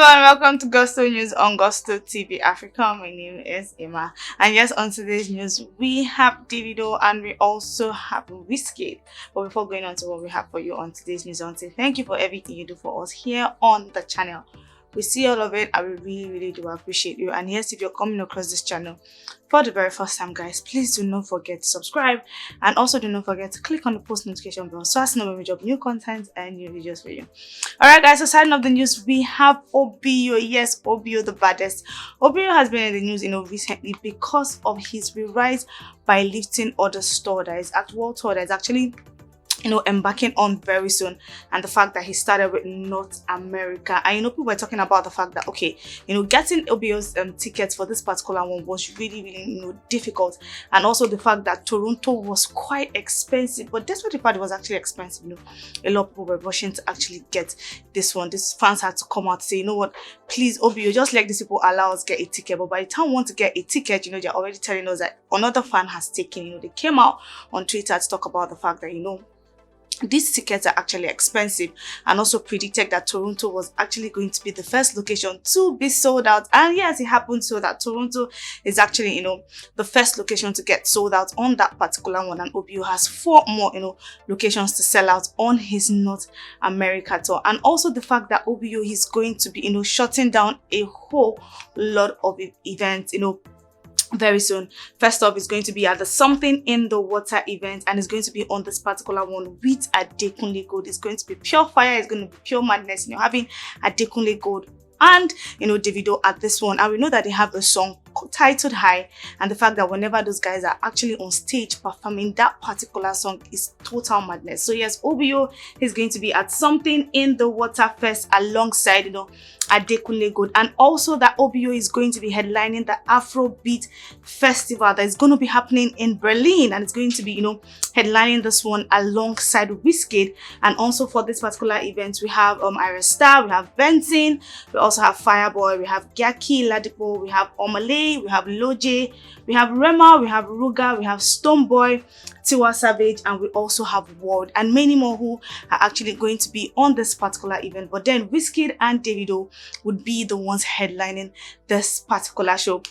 and welcome to Gusto News on Gusto TV Africa. My name is Emma, and yes, on today's news we have Davido and we also have WIZKID. But before going on to what we have for you on today's news, I want to say thank you for everything you do for us here on the channel. We see all of it and we really do appreciate you. And yes, if you're coming across this channel for the very first time, guys, please do not forget to subscribe, and also do not forget to click on the post notification bell so as to know when we drop new content and new videos for you. Alright guys, so starting off the news, we have OBO. Yes, OBO the baddest. OBO has been in the news recently because of his rise by lifting other store that is at world tour that is actually embarking on very soon, and the fact that he started with North America. And people were talking about the fact that getting OBO's tickets for this particular one was really difficult, and also the fact that Toronto was quite expensive. But despite the fact it was actually expensive, a lot of people were rushing to actually get this one. These fans had to come out to say, you know what, please OBO, just let these people allow us get a ticket. But by the time we want to get a ticket, they're already telling us that another fan has taken. They came out on Twitter to talk about the fact that these tickets are actually expensive, and also predicted that Toronto was actually going to be the first location to be sold out. And yes, it happened so that Toronto is actually the first location to get sold out on that particular one, and OBO has 4 more locations to sell out on his North America tour. And also the fact that OBO is going to be shutting down a whole lot of events very soon. First up is going to be at the Something in the Water event, and it's going to be on this particular one with Adekunle Gold. It's going to be pure fire, it's going to be pure madness, having Adekunle Gold and Davido at this one. And we know that they have a song titled High, and the fact that whenever those guys are actually on stage performing that particular song is total madness. So yes, OBO is going to be at Something in the Water Fest alongside Adekunle Gold, and also that OBO is going to be headlining the Afrobeat Festival that is going to be happening in Berlin, and it's going to be headlining this one alongside WIZKID. And also for this particular event, we have Ira Star, we have Benson, we also have Fireboy, we have Gyaki Ladipo, we have Omale, we have Loje, we have Rema, we have Ruga, we have Stonebwoy, Tiwa Savage, and we also have World, and many more who are actually going to be on this particular event. But then WIZKID and Davido would be the ones headlining this particular show.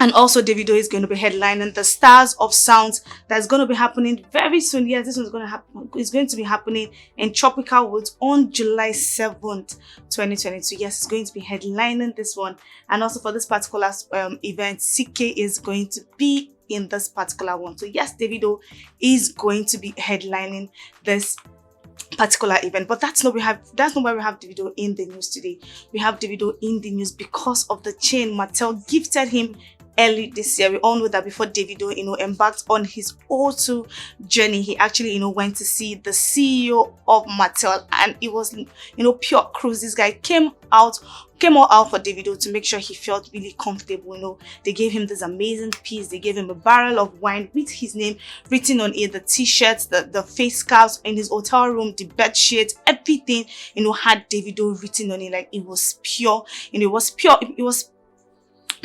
And also Davido is going to be headlining the Stars of Sounds that's going to be happening very soon. Yes, this one's going to happen. It's going to be happening in Tropical Woods on July 7th, 2022. Yes, it's going to be headlining this one. And also for this particular event, CK is going to be in this particular one. So yes, Davido is going to be headlining this particular event. But that's not why we have Davido in the news today. We have Davido in the news because of the chain Mattel gifted him early this year. We all know that before Davido embarked on his O2 journey, he actually went to see the CEO of Mattel, and it was pure cruise. This guy came all out for Davido to make sure he felt really comfortable. They gave him this amazing piece. They gave him a barrel of wine with his name written on it, the t-shirts, the face scarves in his hotel room, the bed sheets, everything had Davido written on it. Like, it was pure, it was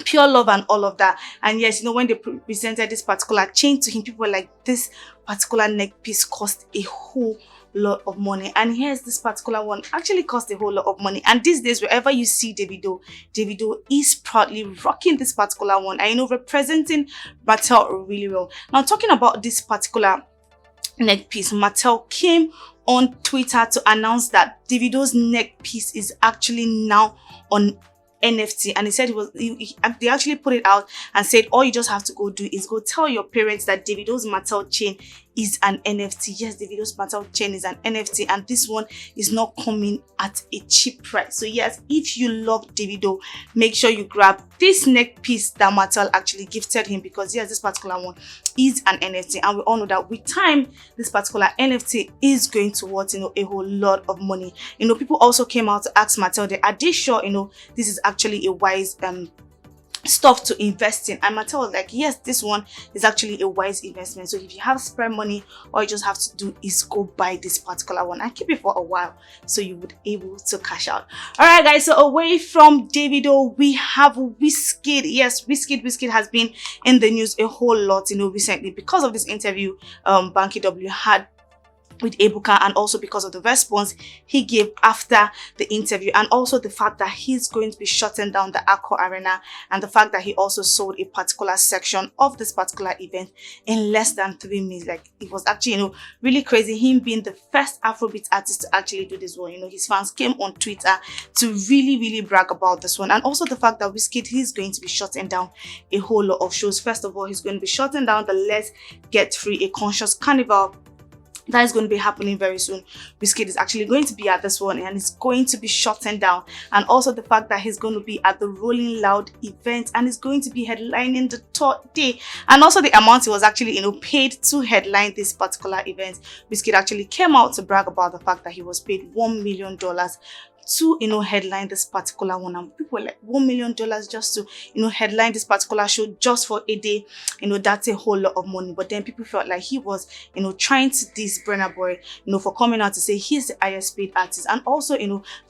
pure love and all of that. And yes, when they presented this particular chain to him, people were like, this particular neck piece cost a whole lot of money. And here's this particular one actually cost a whole lot of money. And these days, wherever you see Davido is proudly rocking this particular one and representing Mattel really well. Now, talking about this particular neck piece, Mattel came on Twitter to announce that Davido's neck piece is actually now on NFT, and he said they actually put it out and said all you just have to go do is go tell your parents that Davido's Mattel chain is an NFT. Yes, Davido's Mattel chain is an NFT, and this one is not coming at a cheap price. So yes, if you love Davido, make sure you grab this neck piece that Mattel actually gifted him, because yes, this particular one is an NFT, and we all know that with time this particular NFT is going to worth a whole lot of money. People also came out to ask Mattel, are they sure this is actually a wise stuff to invest in? And Mattel was like, yes, this one is actually a wise investment. So if you have spare money, all you just have to do is go buy this particular one and keep it for a while so you would able to cash out. All right guys, so away from Davido, we have WIZKID. Yes, WIZKID has been in the news a whole lot recently because of this interview Banky W had with Ebuka, and also because of the response he gave after the interview, and also the fact that he's going to be shutting down the Accra Arena, and the fact that he also sold a particular section of this particular event in less than 3 minutes. Like, it was actually, really crazy, him being the first Afrobeat artist to actually do this one. His fans came on Twitter to really brag about this one. And also the fact that WIZKID, he's going to be shutting down a whole lot of shows. First of all, he's going to be shutting down the Let's Get Free, a conscious carnival that is going to be happening very soon. WIZKID is actually going to be at this one, and it's going to be shutting down. And also the fact that he's going to be at the Rolling Loud event, and he's going to be headlining the third day. And also the amount he was actually, paid to headline this particular event. WIZKID actually came out to brag about the fact that he was paid $1 million to headline this particular one. And people were like, $1 million just to headline this particular show just for a day. That's a whole lot of money. But then people felt like he was trying to diss Burna Boy for coming out to say he's the highest paid artist, and also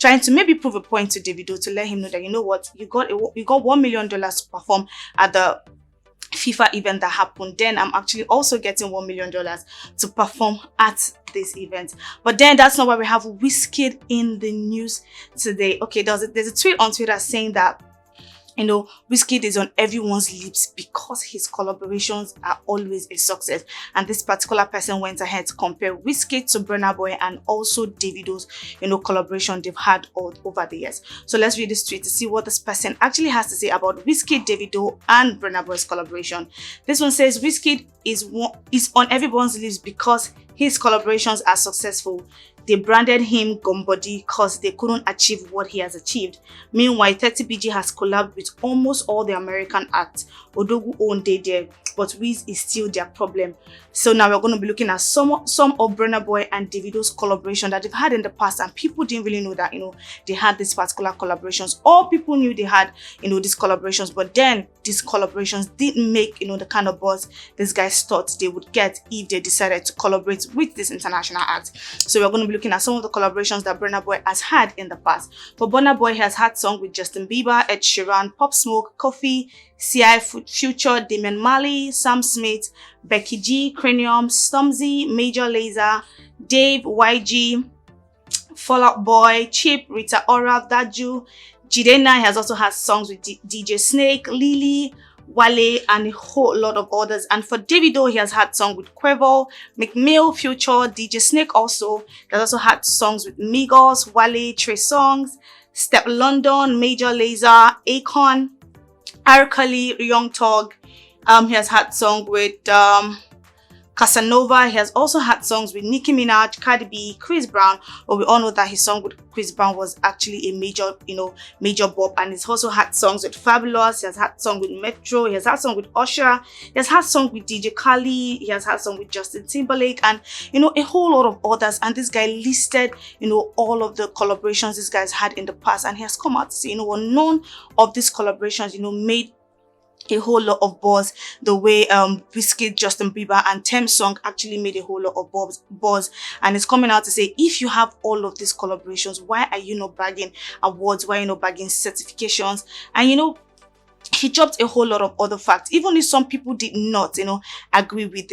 trying to maybe prove a point to Davido to let him know that you got $1 million to perform at the FIFA event that happened. Then I'm actually also getting $1 million to perform at this event. But then that's not why we have WIZKID in the news today. Okay, there's a tweet on Twitter saying that WIZKID is on everyone's lips because his collaborations are always a success. And this particular person went ahead to compare WIZKID to Burna Boy and also Davido's collaboration they've had all over the years. So let's read this tweet to see what this person actually has to say about WIZKID, Davido and Burna Boy's collaboration. This one says WIZKID is on everyone's lips because his collaborations are successful. They branded him Gumbody because they couldn't achieve what he has achieved. Meanwhile, 30BG has collabed with almost all the American acts. Odogu owned they there, but Wiz is still their problem. So now we're going to be looking at some of Burna Boy and Davido's collaboration that they've had in the past, and people didn't really know that they had these particular collaborations. All people knew they had these collaborations, but then these collaborations didn't make the kind of buzz these guys thought they would get if they decided to collaborate with this international act. So we're going to be looking at some of the collaborations that Burna Boy has had in the past. For Burna Boy, he has had songs with Justin Bieber, Ed Sheeran, Pop Smoke, Kofi, C.I. Future, Damian Marley, Sam Smith, Becky G, Cranium, Stormzy, Major Lazer, Dave, YG, Fall Out Boy, Chip, Rita Ora, Daju, Jidena. He has also had songs with DJ Snake, Lily, Wale, and a whole lot of others. And for Davido, he has had songs with Quavo, McMill, Future, DJ Snake also. He has also had songs with Migos, Wale, Trey Songz, Step London, Major Lazer, Akon, R. Kelly, Young Thug. He has had songs with Casanova. He has also had songs with Nicki Minaj, Cardi B, Chris Brown. But we all know that his song with Chris Brown was actually a major bop. And he's also had songs with Fabulous. He has had songs with Metro. He has had songs with Usher. He has had songs with DJ Khaled. He has had songs with Justin Timberlake, and a whole lot of others. And this guy listed all of the collaborations this guy's had in the past, and he has come out to say none of these collaborations made a whole lot of buzz the way WIZKID, Justin Bieber and Tems song actually made a whole lot of buzz. And it's coming out to say, if you have all of these collaborations, why are you not bagging awards? Why are you not bagging certifications? And he dropped a whole lot of other facts, even if some people did not agree with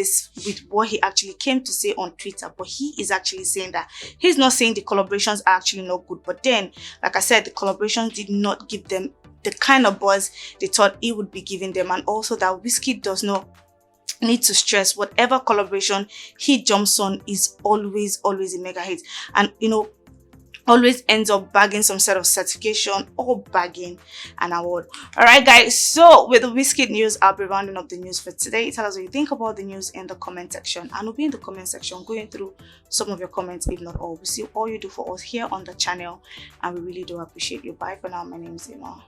what he actually came to say on Twitter. But he is actually saying that he's not saying the collaborations are actually not good, but then, like I said, the collaborations did not give them the kind of buzz they thought it would be giving them. And also that WIZKID does not need to stress whatever collaboration he jumps on is always a mega hit, and always ends up bagging some sort of certification or bagging an award. All right, guys, so with the WIZKID news, I'll be rounding up the news for today. Tell us what you think about the news in the comment section, and we'll be in the comment section going through some of your comments, if not all. We see all you do for us here on the channel, and we really do appreciate you. Bye for now. My name is Emma.